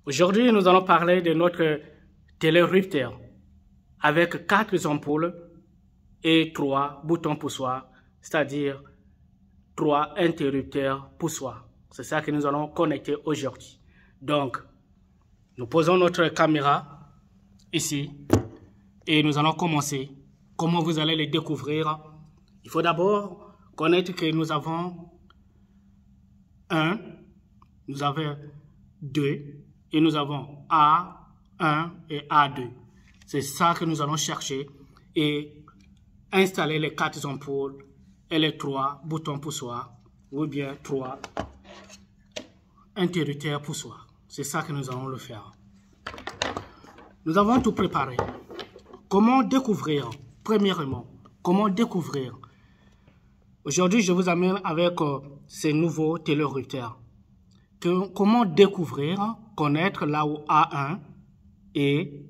Aujourd'hui, nous allons parler de notre télérupteur avec 4 ampoules et 3 boutons poussoirs, c'est-à-dire 3 interrupteurs poussoirs. C'est ça que nous allons connecter aujourd'hui. Donc, nous posons notre caméra ici et nous allons commencer. Comment vous allez les découvrir? Il faut d'abord connaître que nous avons 1, nous avons 2 et nous avons A1 et A2. C'est ça que nous allons chercher et installer les 4 ampoules et les 3 boutons poussoirs ou bien 3 interrupteurs poussoirs. C'est ça que nous allons le faire. Nous avons tout préparé. Comment découvrir? Premièrement, comment découvrir? Aujourd'hui, je vous amène avec ces nouveaux télérupteurs. Comment découvrir, connaître là où A1 et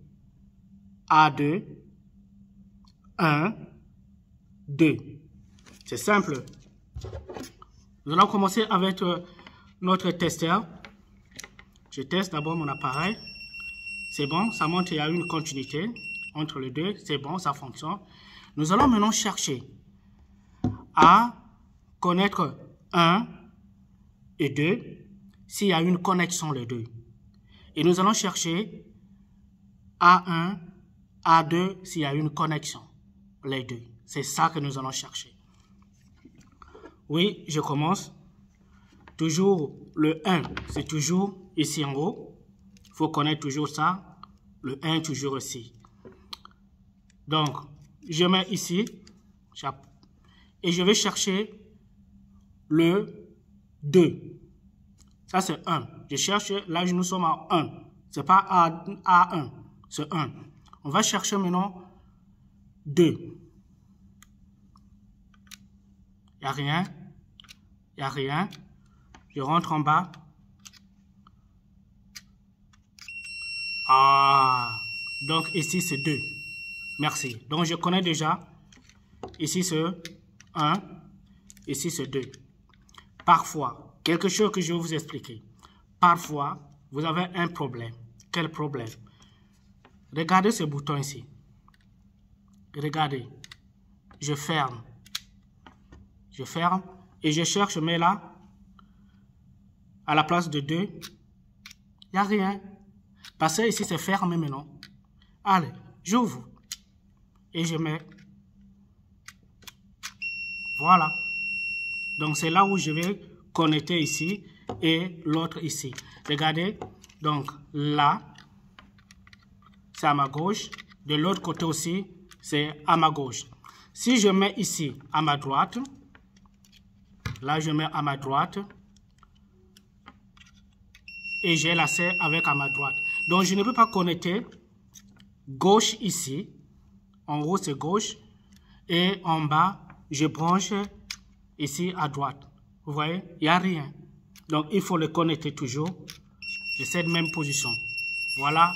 A2, 1, 2. C'est simple. Nous allons commencer avec notre testeur. Je teste d'abord mon appareil. C'est bon, ça montre qu'il y a une continuité entre les deux. C'est bon, ça fonctionne. Nous allons maintenant chercher à connaître 1 et 2 s'il y a une connexion les deux. Et nous allons chercher A1, A2 s'il y a une connexion les deux. C'est ça que nous allons chercher. Oui, je commence. Toujours le 1, c'est toujours ici en haut. Il faut connaître toujours ça. Le 1 toujours ici. Donc, je mets ici et je vais chercher le 2. Ça, c'est 1. Je cherche, là, nous sommes à 1. Ce n'est pas A1, c'est 1. On va chercher maintenant 2. Il n'y a rien. Il n'y a rien. Je rentre en bas. Ah, donc ici, c'est 2. Merci. Donc, je connais déjà. Ici, c'est 1. Ici, c'est 2. Parfois, quelque chose que je vais vous expliquer. Parfois, vous avez un problème. Quel problème? Regardez ce bouton ici. Regardez. Je ferme. Je ferme et je cherche, mais là, à la place de 2, il n'y a rien. Parce que ici, c'est fermé maintenant. Allez, j'ouvre. Et je mets. Voilà. Donc, c'est là où je vais connecter ici et l'autre ici. Regardez. Donc, là, c'est à ma gauche. De l'autre côté aussi, c'est à ma gauche. Si je mets ici à ma droite, là, je mets à ma droite. Et j'ai l'accès avec à ma droite. Donc, je ne peux pas connecter gauche ici. En haut, c'est gauche. Et en bas, je branche ici à droite. Vous voyez, il n'y a rien. Donc, il faut le connecter toujours de cette même position. Voilà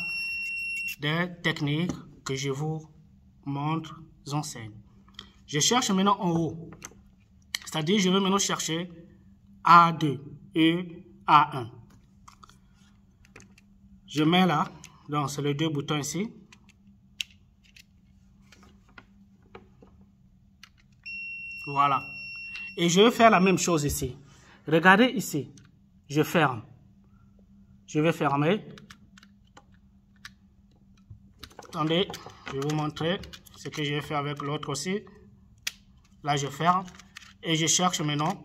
des techniques que je vous montre, enseigne. Je cherche maintenant en haut. C'est-à-dire, je vais maintenant chercher A2 et A1. Je mets là, donc c'est les 2 boutons ici. Voilà. Et je vais faire la même chose ici. Regardez ici. Je ferme. Je vais fermer. Attendez, je vais vous montrer ce que je vais faire avec l'autre aussi. Là, je ferme. Et je cherche maintenant.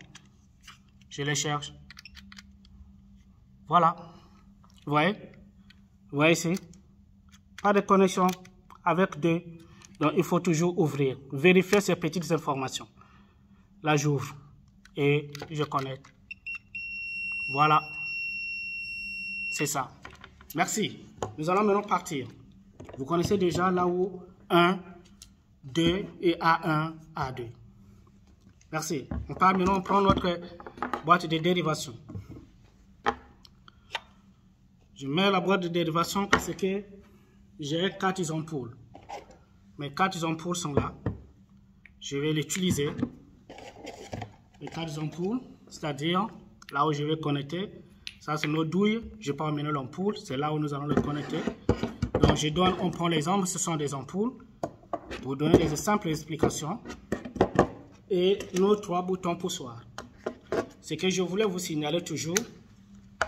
Je les cherche. Voilà. Vous voyez? Vous voyez ici? Pas de connexion avec 2. Donc, il faut toujours ouvrir. Vérifier ces petites informations. Là, j'ouvre et je connecte. Voilà. C'est ça. Merci. Nous allons maintenant partir. Vous connaissez déjà là où 1, 2 et A1, A2. Merci. On part maintenant, on prend notre boîte de dérivation. Je mets la boîte de dérivation parce que j'ai 4 ampoules. Mes 4 ampoules sont là. Je vais l'utiliser. Les 4 ampoules, c'est-à-dire là où je vais connecter, Ça, c'est nos douilles. Je peux emmener l'ampoule. C'est là où nous allons le connecter. Donc, on prend l'exemple. Ce sont des ampoules. Pour donner des simples explications. Et nos 3 boutons poussoirs. Ce que je voulais vous signaler toujours.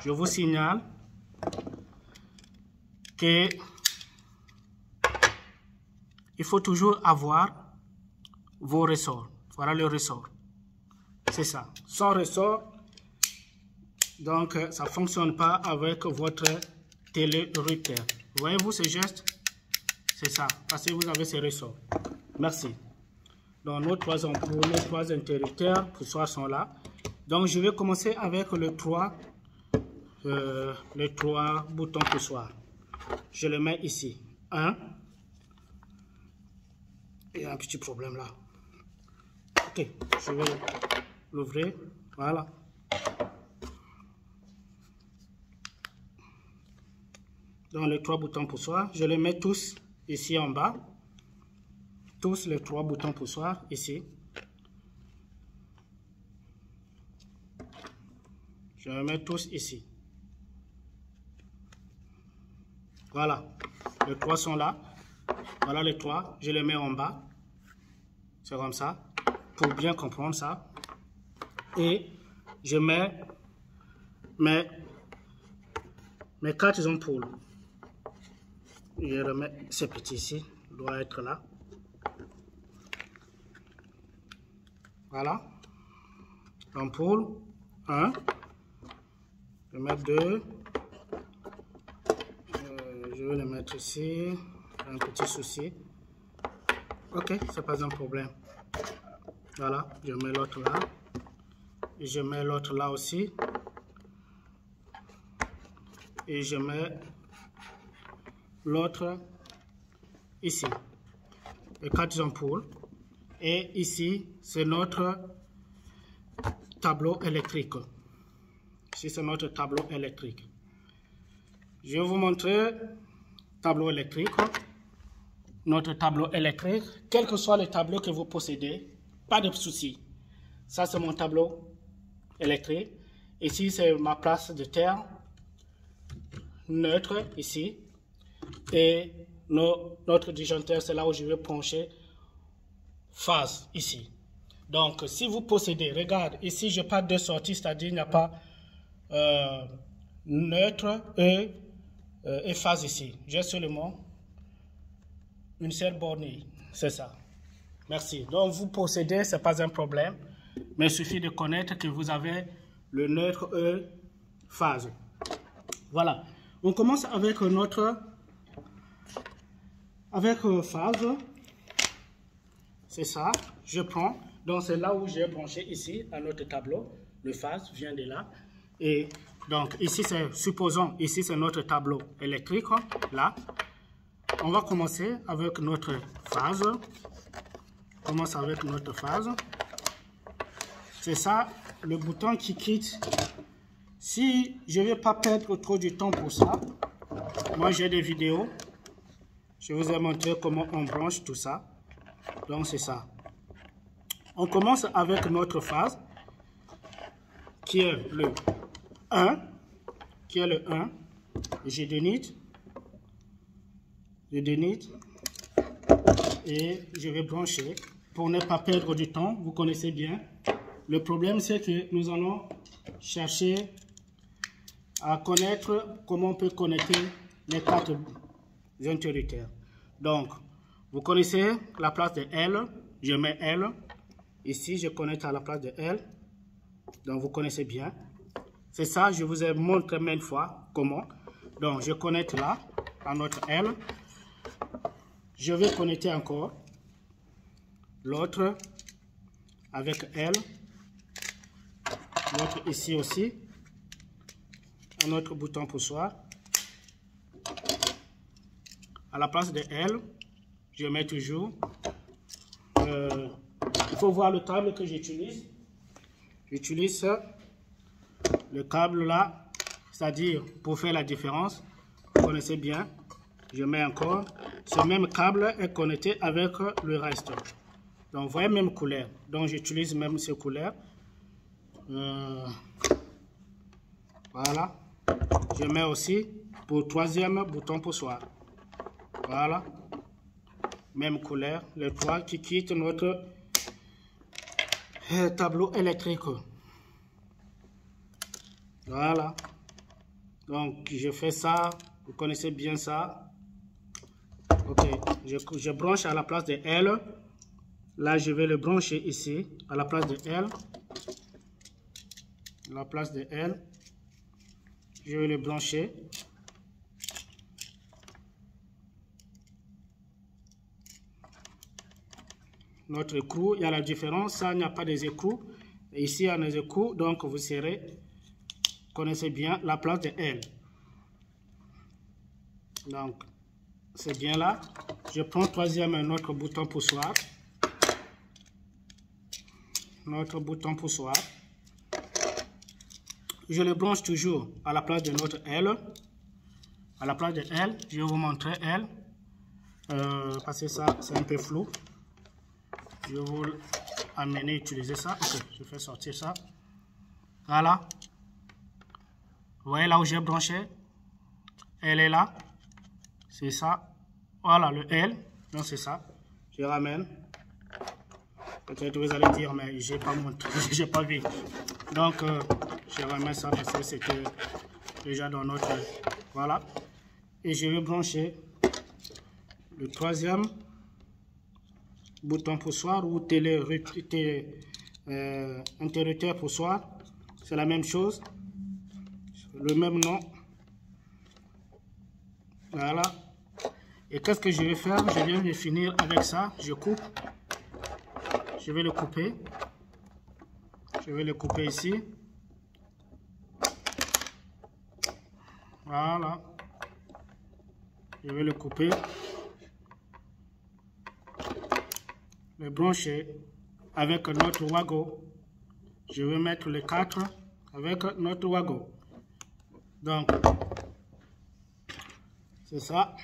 Je vous signale que il faut toujours avoir vos ressorts. Voilà le ressort. C'est ça. Sans ressort, donc ça ne fonctionne pas avec votre télé-rupteur. Voyez-vous ce geste? C'est ça. Parce que vous avez ces ressorts. Merci. Donc nos 3 ampoules, nos 3 interrupteurs poussoirs sont là. Donc je vais commencer avec les 3 boutons poussoirs. Je le mets ici. 1. Il y a un petit problème là. Ok, je vais l'ouvrir. Voilà. Donc les 3 boutons poussoirs, je les mets tous ici en bas. Tous les 3 boutons poussoirs ici. Je les mets tous ici. Voilà. Les 3 sont là. Voilà les 3. Je les mets en bas. C'est comme ça. Pour bien comprendre ça. Et je mets mes 4 ampoules. Je remets ce petit ici. Doit être là. Voilà. L'ampoule 1. Je vais mettre 2. Je vais le mettre ici. Un petit souci. Ok, c'est pas un problème. Voilà, je mets l'autre là. Et je mets l'autre là aussi. Et je mets l'autre ici. Les 4 ampoules. Et ici, c'est notre tableau électrique. Ici, c'est notre tableau électrique. Je vais vous montrer le tableau électrique. Notre tableau électrique, quel que soit le tableau que vous possédez, pas de souci. Ça, c'est mon tableau électrique. Ici, c'est ma place de terre neutre, ici. Et notre disjoncteur, c'est là où je vais pencher phase, ici. Donc, si vous possédez, regarde, ici, je n'ai pas de sortie, c'est-à-dire il n'y a pas neutre et phase ici. J'ai seulement une seule bornée, c'est ça. Merci. Donc, vous possédez, ce n'est pas un problème, mais il suffit de connaître que vous avez le neutre et phase. Voilà. On commence avec notre phase. C'est ça. Je prends. Donc, c'est là où j'ai branché ici à notre tableau. Le phase vient de là. Et donc, ici, supposons, ici, c'est notre tableau électrique. Là. On va commencer avec notre phase. On commence avec notre phase. C'est ça, le bouton qui quitte. Si je ne vais pas perdre trop de temps pour ça, moi j'ai des vidéos. Je vous ai montré comment on branche tout ça. Donc c'est ça. On commence avec notre phase, qui est le 1. Qui est le 1. Je dénite. Et je vais brancher pour ne pas perdre du temps. Vous connaissez bien. Le problème, c'est que nous allons chercher à connaître comment on peut connecter les 4 interrupteurs. Donc, vous connaissez la place de L. Je mets L. Ici, je connecte à la place de L. Donc, vous connaissez bien. C'est ça, je vous ai montré maintes fois comment. Donc, je connecte là, à notre L. Je vais connecter encore l'autre avec L. L'autre ici aussi. Un autre bouton poussoir. À la place de L, je mets toujours. Il faut voir le câble que j'utilise. J'utilise le câble là, c'est-à-dire pour faire la différence. Vous connaissez bien. Je mets encore. Ce même câble est connecté avec le reste. Donc, vous voyez, même couleur. Donc, j'utilise même ces couleurs. Voilà. Je mets aussi pour troisième bouton poussoir. Voilà. Même couleur. Les trois qui quittent notre tableau électrique. Voilà. Donc, je fais ça. Vous connaissez bien ça. Ok. Je branche à la place de L. Là, je vais le brancher ici, à la place de L. La place de L. Je vais le brancher. Notre écrou, il y a la différence. Ça, il n'y a pas des écrous. Ici, il y a des écrous. Donc, vous connaissez bien la place de L. Donc, c'est bien là. Je prends troisième notre bouton poussoir. Notre bouton poussoir. Je le branche toujours à la place de notre L. À la place de L, je vais vous montrer L. Parce que ça, c'est un peu flou. Je vais vous amener à utiliser ça. Ok, je fais sortir ça. Voilà. Vous voyez là où j'ai branché? Elle est là. C'est ça. Voilà le L. Donc c'est ça. Je ramène. Peut-être vous allez dire, mais j'ai pas montré, j'ai pas vu. Donc, je remets ça parce que c'était déjà dans notre... Voilà. Et je vais brancher le troisième bouton poussoir ou interrupteur poussoir. C'est la même chose. Le même nom. Voilà. Et qu'est-ce que je vais faire? Je viens de finir avec ça. Je coupe. Je vais le couper. Je vais le couper ici. Voilà. Je vais le couper. Le brancher avec notre wago. Je vais mettre les 4 avec notre wago. Donc, c'est ça.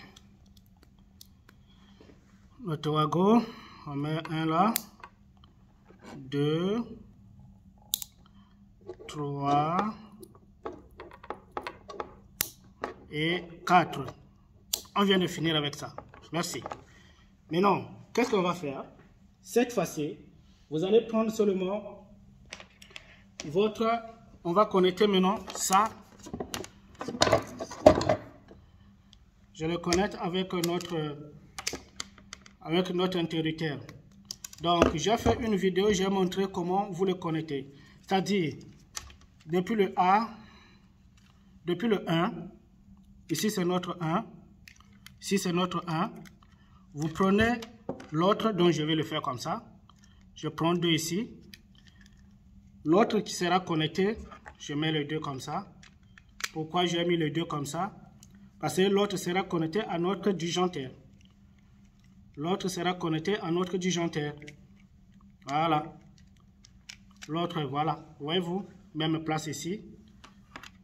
Notre wago. On met un là. 2, 3 et 4. On vient de finir avec ça. Merci. Maintenant, qu'est-ce qu'on va faire? Cette fois-ci, vous allez prendre seulement votre... On va connecter maintenant ça. Je le connecte avec notre interrupteur. Donc, j'ai fait une vidéo, j'ai montré comment vous le connectez. C'est-à-dire, depuis le 1, ici c'est notre 1, ici c'est notre 1, vous prenez l'autre, donc je vais le faire comme ça. Je prends 2 ici. L'autre qui sera connecté, je mets le 2 comme ça. Pourquoi j'ai mis le 2 comme ça? Parce que l'autre sera connecté à notre disjoncteur. L'autre sera connecté à notre disjoncteur. Voilà. L'autre, voilà. Voyez-vous, même place ici.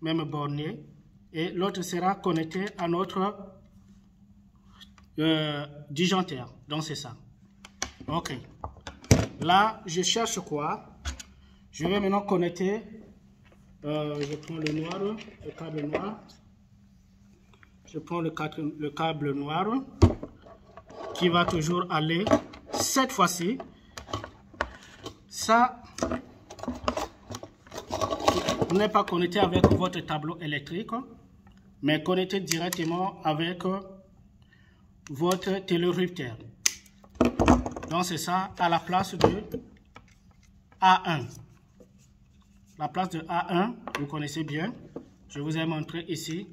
Même bornier. Et l'autre sera connecté à notre disjoncteur. Donc, c'est ça. OK. Là, je cherche quoi? Je vais maintenant connecter. Je prends le noir, le câble noir. Je prends le câble noir qui va toujours aller. Cette fois-ci, ça n'est pas connecté avec votre tableau électrique, mais connecté directement avec votre télérupteur. Donc c'est ça à la place de A1. La place de A1, vous connaissez bien. Je vous ai montré ici.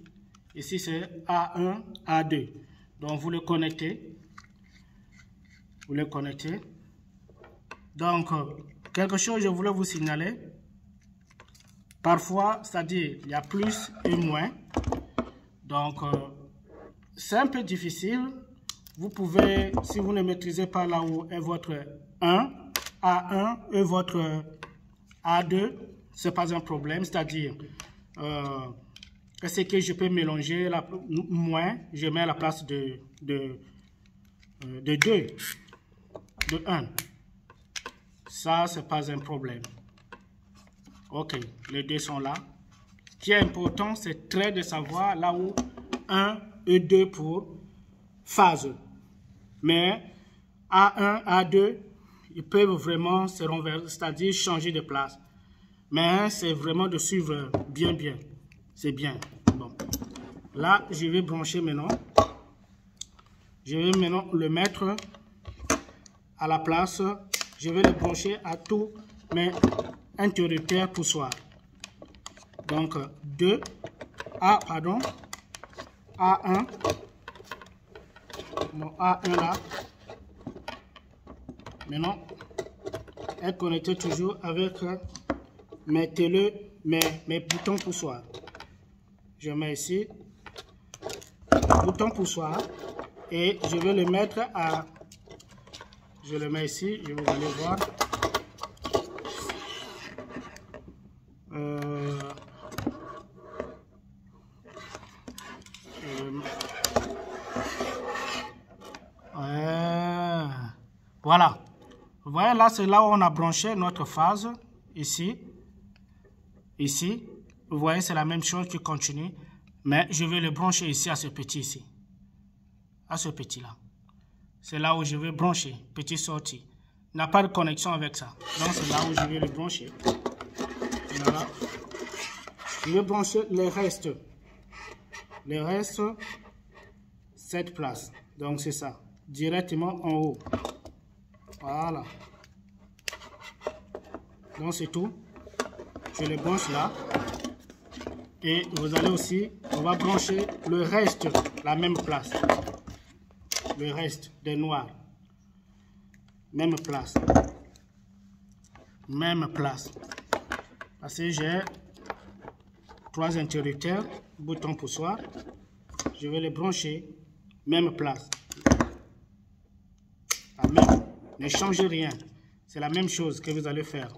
Ici c'est A1, A2. Donc vous le connectez. Vous le connectez. Donc quelque chose je voulais vous signaler. Parfois, c'est-à-dire il y a plus et moins. Donc c'est un peu difficile. Vous pouvez, si vous ne maîtrisez pas là où est votre 1, A1 et votre A2, ce n'est pas un problème. C'est-à-dire, est-ce que je peux mélanger moins, je mets à la place de 2, de 1. Ça, ce n'est pas un problème. OK, les deux sont là. qui est important, c'est très de savoir là où 1 et 2 pour phase. Mais A1, A2, ils peuvent vraiment se renverser, c'est-à-dire changer de place. Mais c'est vraiment de suivre bien. C'est bien. Bon. Là, je vais brancher maintenant. Je vais maintenant le mettre à la place. Je vais le brancher à tous mes interrupteurs poussoirs. Donc, A1. Mon A1 là. Maintenant, est connecté toujours avec mes boutons poussoirs. Je mets ici, bouton poussoir, et je vais le mettre à... Je le mets ici, vous allez voir. Voilà. Vous voyez là, c'est là où on a branché notre phase. Ici. Vous voyez, c'est la même chose qui continue. Mais je vais le brancher ici à ce petit ici. À ce petit là. C'est là où je vais brancher. Petit sortie. Il n'a pas de connexion avec ça. Donc c'est là où je vais le brancher. Voilà. Je vais brancher le reste. Le reste, cette place. Donc c'est ça. Directement en haut. Voilà. Donc c'est tout. Je les branche là. Et vous allez aussi, on va brancher le reste, la même place. Le reste des noirs. Même place. Même place. Parce que j'ai 3 interrupteurs, bouton poussoir. Je vais les brancher. Même place. La même. Ne changez rien. C'est la même chose que vous allez faire.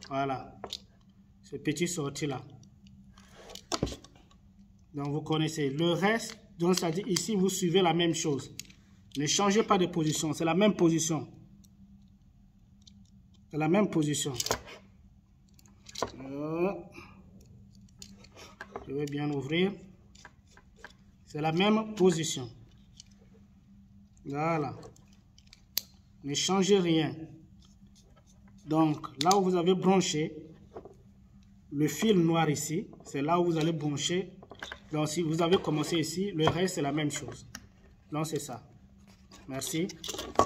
Voilà. Ce petit sorti là. Donc vous connaissez. Le reste, donc ça dit ici, vous suivez la même chose. Ne changez pas de position. C'est la même position. C'est la même position. Je vais bien ouvrir. C'est la même position. Voilà. Ne changez rien. Donc, là où vous avez branché le fil noir ici, c'est là où vous allez brancher. Donc, si vous avez commencé ici, le reste, c'est la même chose. Donc, c'est ça. Merci.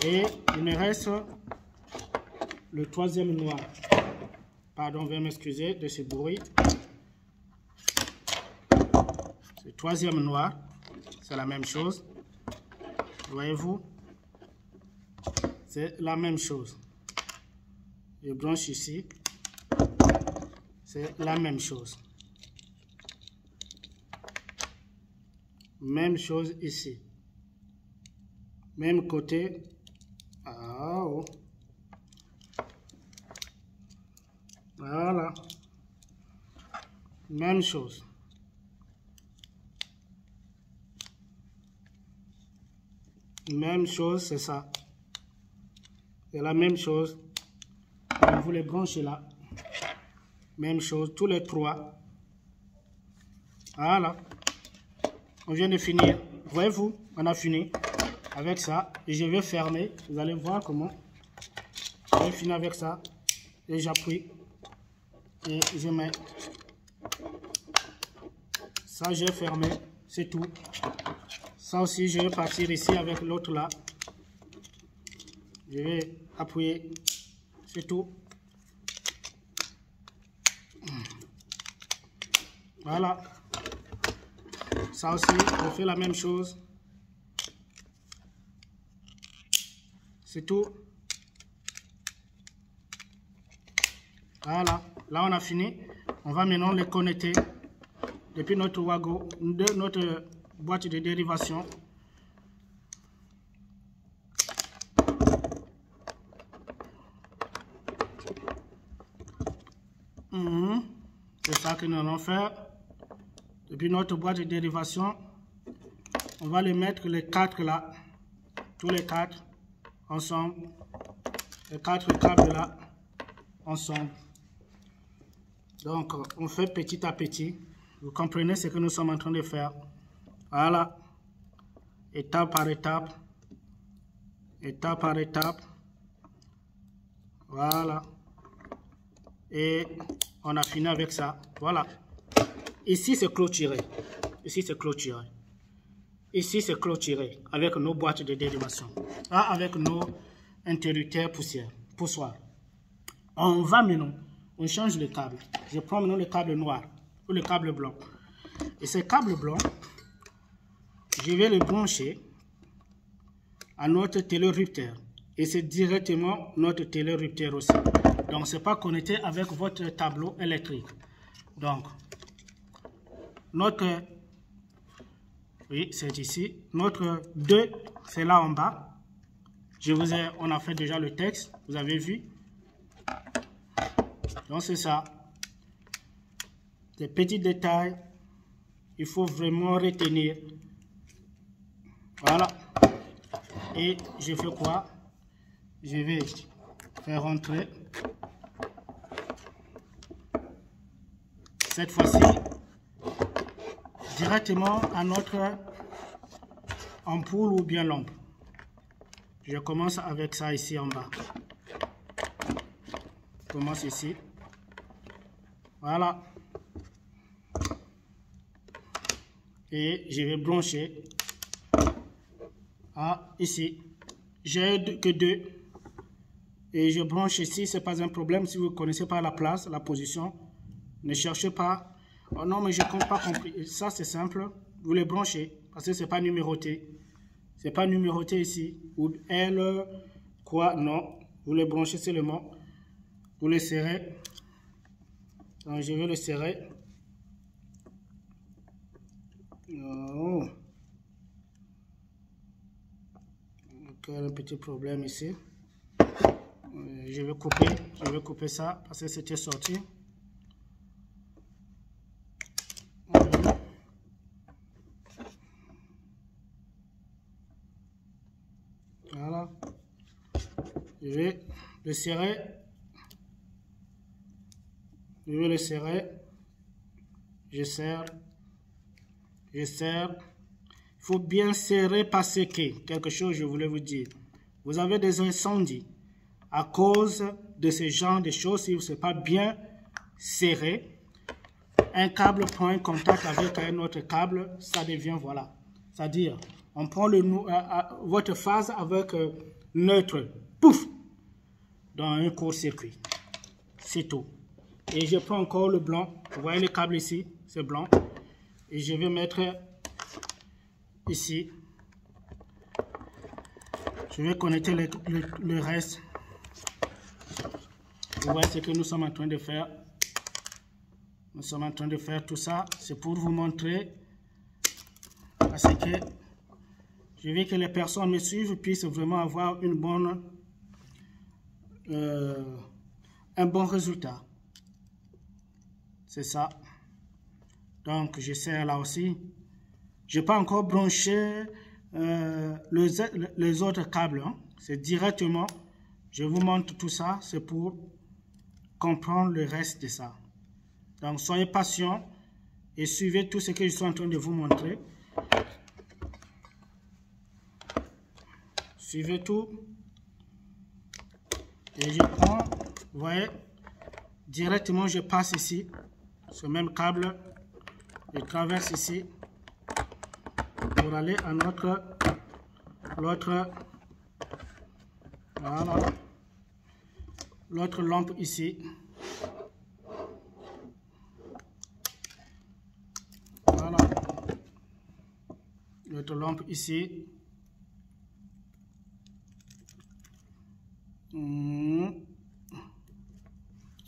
Et il me reste le troisième noir. Pardon, veuillez m'excuser de ce bruit. Le troisième noir, c'est la même chose. Voyez-vous? C'est la même chose. Je branche ici. C'est la même chose. Même chose ici. Même côté. Ah, oh. Voilà. Même chose. Même chose, c'est ça. C'est la même chose. Vous les branchez là. Même chose, tous les 3. Voilà. On vient de finir. Voyez-vous, on a fini avec ça. Et je vais fermer. Vous allez voir comment. Je vais finir avec ça. Et j'appuie. Et je mets. Ça, j'ai fermé. C'est tout. Ça aussi, je vais partir ici avec l'autre là. Je vais appuyer. C'est tout. Voilà. Ça aussi, on fait la même chose. C'est tout. Voilà. Là, on a fini. On va maintenant les connecter depuis notre wagon, de notre boîte de dérivation. C'est ça que nous allons faire. Depuis notre boîte de dérivation, on va les mettre les 4 là. Tous les 4 ensemble. Les 4 câbles là ensemble. Donc, on fait petit à petit. Vous comprenez ce que nous sommes en train de faire. Voilà. Étape par étape. Étape par étape. Voilà. Et on a fini avec ça. Voilà. Ici, c'est clôturé. Ici, c'est clôturé. Ici, c'est clôturé avec nos boîtes de dérivation. Là, avec nos interrupteurs poussoirs. On va maintenant, on change le câble. Je prends maintenant le câble noir ou le câble blanc. Et ce câble blanc, je vais le brancher à notre télérupteur. Et c'est directement notre télérupteur aussi. Donc, ce n'est pas connecté avec votre tableau électrique. Donc, notre... Oui, c'est ici. Notre 2, c'est là en bas. On a fait déjà le texte. Vous avez vu. Donc, c'est ça. Des petits détails. Il faut vraiment retenir. Voilà. Et je fais quoi? Je vais faire rentrer. Cette fois-ci, directement à notre ampoule ou bien lampe. Je commence avec ça ici en bas. Je commence ici. Voilà. Et je vais brancher ici. J'ai que 2. Et je branche ici, ce n'est pas un problème. Si vous ne connaissez pas la place, la position, ne cherchez pas. Oh non, mais je ne compte pas compris. Ça, c'est simple. Vous les branchez parce que ce n'est pas numéroté. Ce n'est pas numéroté ici. Ou L, quoi, non. Vous les branchez seulement. Vous les serrez. Donc, je vais le serrer. Oh. Donc, un petit problème ici. Je vais couper ça parce que c'était sorti. Voilà. Je vais le serrer. Je vais le serrer. Je serre. Je serre. Il faut bien serrer parce que quelque chose je voulais vous dire. Vous avez des incendies à cause de ce genre de choses. Si vous n'êtes pas bien serré, un câble prend un contact avec un autre câble, ça devient voilà. C'est-à-dire, on prend votre phase avec neutre, pouf, dans un court-circuit. C'est tout. Et je prends encore le blanc. Vous voyez le câble ici, c'est blanc. Et je vais mettre ici. Je vais connecter le reste. Vous voyez ce que nous sommes en train de faire. Nous sommes en train de faire tout ça. C'est pour vous montrer. Parce que je veux que les personnes me suivent puissent vraiment avoir un bon résultat. C'est ça. Donc, je serre là aussi. Je n'ai pas encore branché les autres câbles. Hein. C'est directement, je vous montre tout ça. C'est pour comprendre le reste de ça. Donc, soyez patient et suivez tout ce que je suis en train de vous montrer. Suivez tout. Et je prends, vous voyez, directement je passe ici, ce même câble, je traverse ici pour aller à l'autre lampe ici. Voilà. L'autre lampe ici.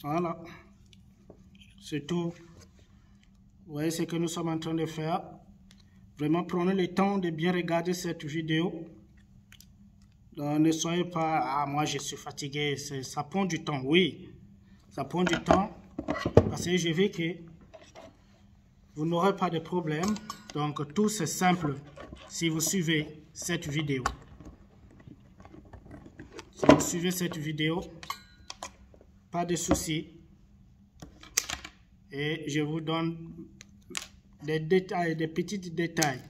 Voilà. C'est tout. Vous voyez ce que nous sommes en train de faire. Vraiment, prenez le temps de bien regarder cette vidéo. Donc, ne soyez pas... Ah, moi, je suis fatigué. Ça prend du temps, oui. Ça prend du temps. Parce que je veux que vous n'aurez pas de problème. Donc, tout c'est simple si vous suivez cette vidéo. Si vous suivez cette vidéo, pas de soucis. Et je vous donne des détails, des petits détails.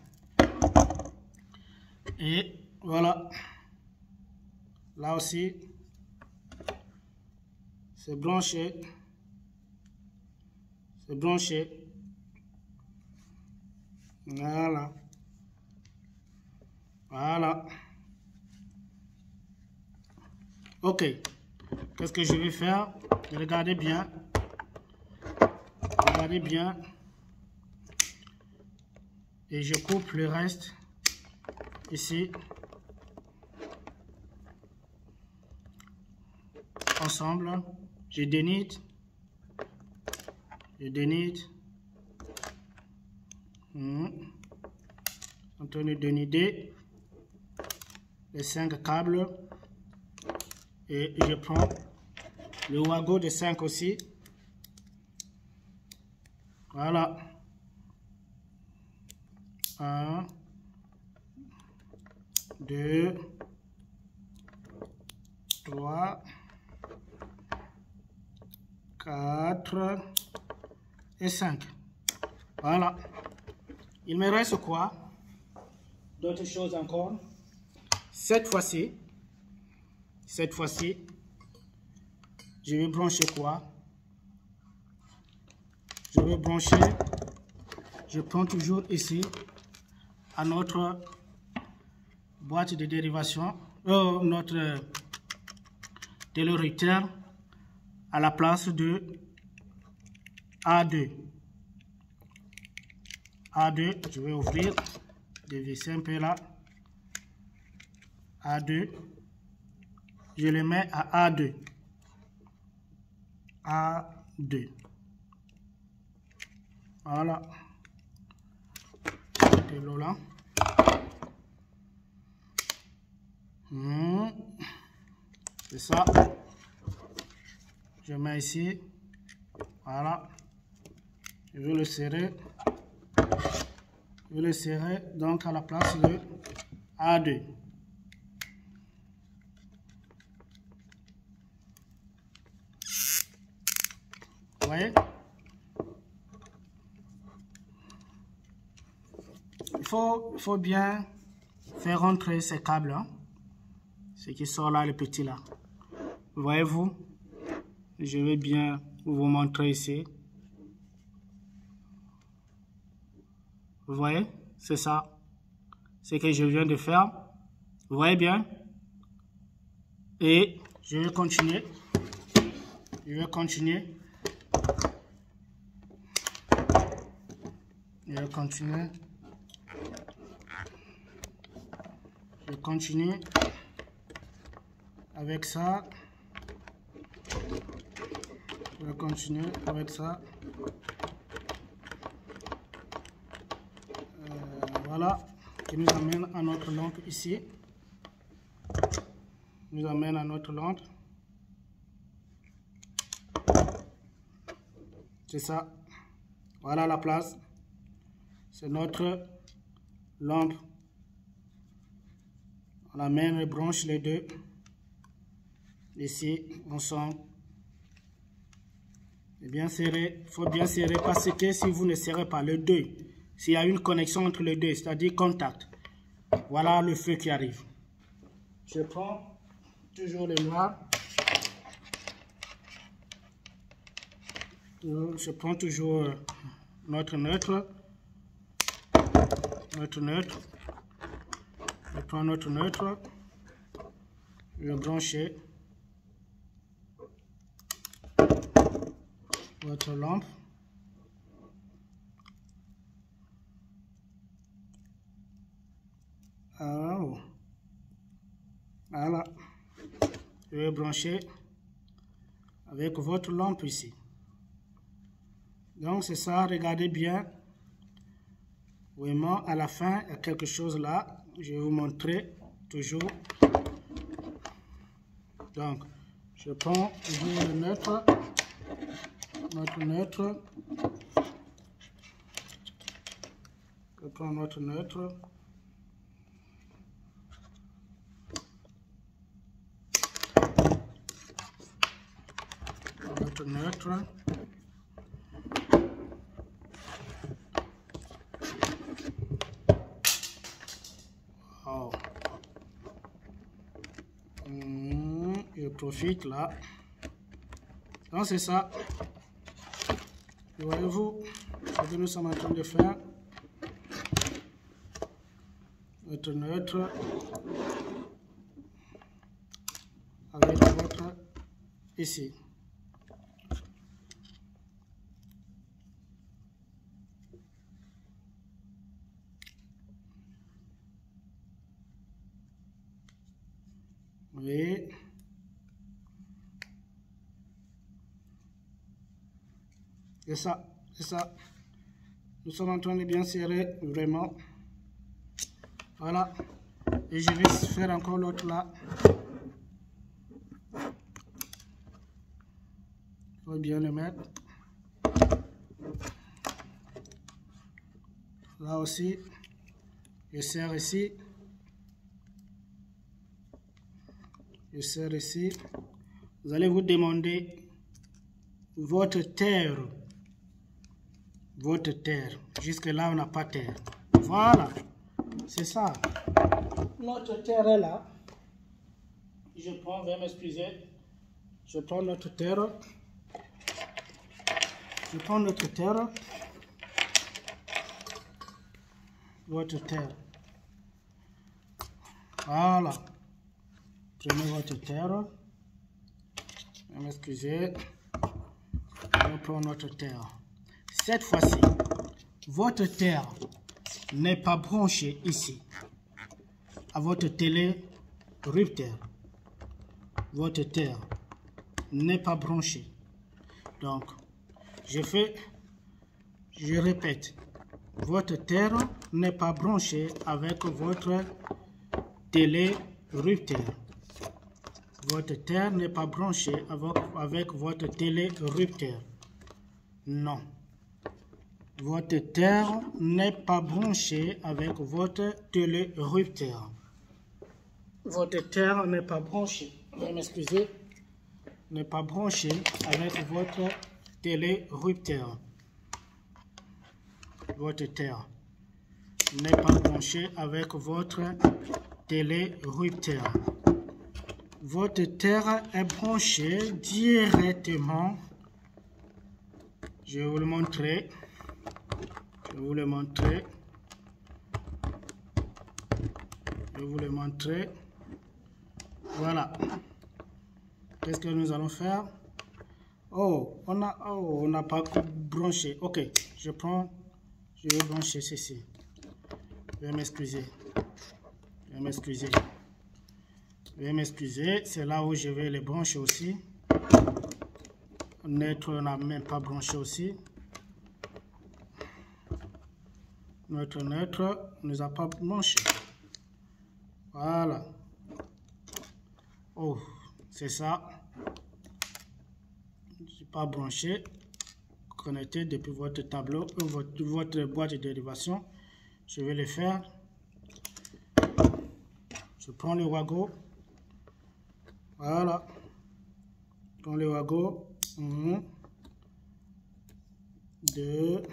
Et voilà. Là aussi, c'est branché. C'est branché. Voilà. Voilà. Ok. Qu'est-ce que je vais faire? Regardez bien. Regardez bien. Et je coupe le reste ici. Ensemble. Je dénite. Je dénite. En train de dénider les 5 câbles. Et je prends le wagon de 5 aussi. Voilà. 1, 2, 3, 4 et 5. Voilà. Il me reste quoi? D'autres choses encore. Cette fois-ci, je vais brancher quoi? Je vais brancher, je prends toujours ici à notre boîte de dérivation, notre téléricteur à la place de A2. A2, je vais ouvrir, dévisser un peu là. A2, je le mets à A2. A2. Voilà. De l'eau là. C'est ça. Je mets ici. Voilà. Je vais le serrer. Je vais le serrer donc à la place de A2. Vous voyez? Il faut bien faire rentrer ces câbles, hein? Ce qui sort là, le petit là. Voyez-vous? Je vais bien vous montrer ici. Vous voyez? C'est ça. Ce que je viens de faire. Vous voyez bien? Et je vais continuer. Je vais continuer. Je vais continuer. Je continue avec ça. Je vais continuer avec ça. Voilà, qui nous amène à notre lampe ici. Nous amène à notre lampe. C'est ça. Voilà la place. C'est notre lampe. On amène, branche les deux. Ici, ensemble. Et bien serré. Il faut bien serrer parce que si vous ne serrez pas le 2, s'il y a une connexion entre les deux, c'est-à-dire contact, voilà le feu qui arrive. Je prends toujours le noir. Je prends toujours notre neutre. Notre neutre. Je prends notre neutre. Je vais brancher votre lampe. Oh. Voilà. Je vais brancher avec votre lampe ici. Donc c'est ça, regardez bien. Vraiment, à la fin, il y a quelque chose là. Je vais vous montrer toujours. Donc, je prends toujours le neutre. Notre neutre. Je prends notre neutre. Notre neutre. Oh. Je profite là. Donc c'est ça. Voyez-vous ce que nous sommes en train de faire. Votre neutre avec votre ici. Oui. C'est ça, c'est ça. Nous sommes en train de bien serrer, vraiment. Voilà. Et je vais faire encore l'autre là. Il faut bien le mettre. Là aussi. Je serre ici. Je serre ici. Vous allez vous demander votre terre. Votre terre. Jusque là, on n'a pas terre. Voilà. C'est ça. Notre terre est là. Je prends, veuillez m'excuser. Je prends notre terre. Je prends notre terre. Votre terre. Voilà. Prenez votre terre. Veuillez m'excuser. On prend notre terre. Cette fois-ci, votre terre n'est pas branchée ici à votre télé rupteur. Votre terre n'est pas branchée. Donc, je répète, votre terre n'est pas branchée avec votre télé rupteur. Votre terre n'est pas branchée avec votre télé rupteur. Non. Votre terre n'est pas branchée avec votre télé rupteur. Votre terre n'est pas branchée. Veuillez m'excuser. N'est pas branchée avec votre télé rupteur. Votre terre n'est pas branchée avec votre télé rupteur. Votre terre est branchée directement. Je vais vous le montrer. Je vais vous le montrer. Je vais vous le montrer. Voilà. Qu'est-ce que nous allons faire? Oh, on n'a pas branché. Ok, je vais brancher ceci. Veuillez m'excuser. Veuillez m'excuser. Veuillez m'excuser. C'est là où je vais les brancher aussi. Notre n'a même pas branché aussi. Notre neutre ne nous a pas branché. Voilà. Oh, c'est ça. Je ne suis pas branché. Connecté depuis votre tableau, votre boîte de dérivation. Je vais le faire. Je prends le wago. Voilà. Je prends le wago. 1, 2,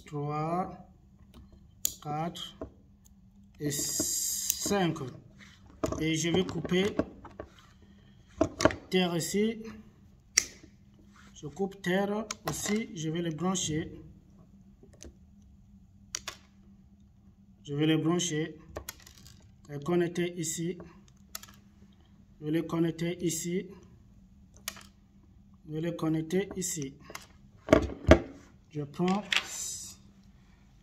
3, 4 et 5. Et je vais couper terre ici. Je coupe terre aussi. Je vais les brancher. Je vais les brancher. Les connecter ici. Je vais les connecter ici. Je vais les connecter ici. Je prends,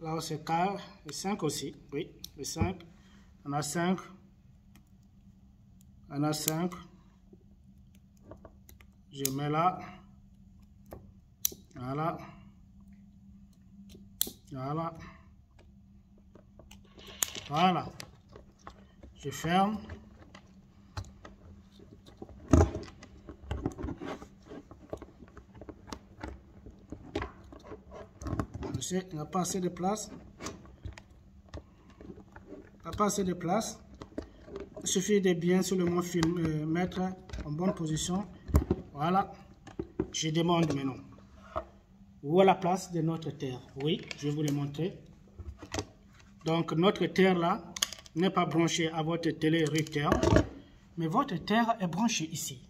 là c'est 4, et 5 aussi, oui, le 5. On a 5. On a 5. Je mets là. Voilà. Voilà. Voilà. Je ferme. Il n'y a pas assez de place. Il n'y a pas assez de place. Il suffit de bien seulement mettre en bonne position. Voilà. Je demande maintenant. Où est la place de notre terre? Oui, je vais vous le montrer. Donc notre terre là n'est pas branchée à votre télé-rupteur, mais votre terre est branchée ici.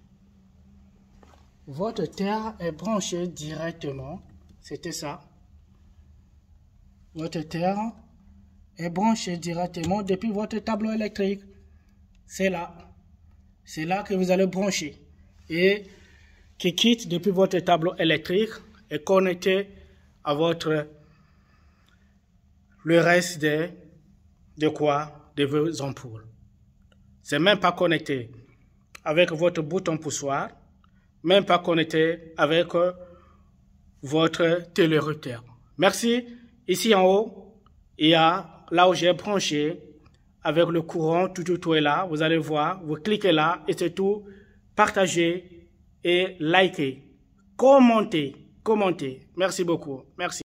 Votre terre est branchée directement, c'était ça. Votre terre est branchée directement depuis votre tableau électrique. C'est là. C'est là que vous allez brancher. Et qui quitte depuis votre tableau électrique est connecté à le reste de vos ampoules. C'est même pas connecté avec votre bouton poussoir, même pas connecté avec votre télérupteur. Merci. Ici en haut, il y a là où j'ai branché avec le courant, tout est là. Vous allez voir, vous cliquez là et c'est tout. Partagez et likez. Commentez. Merci beaucoup. Merci.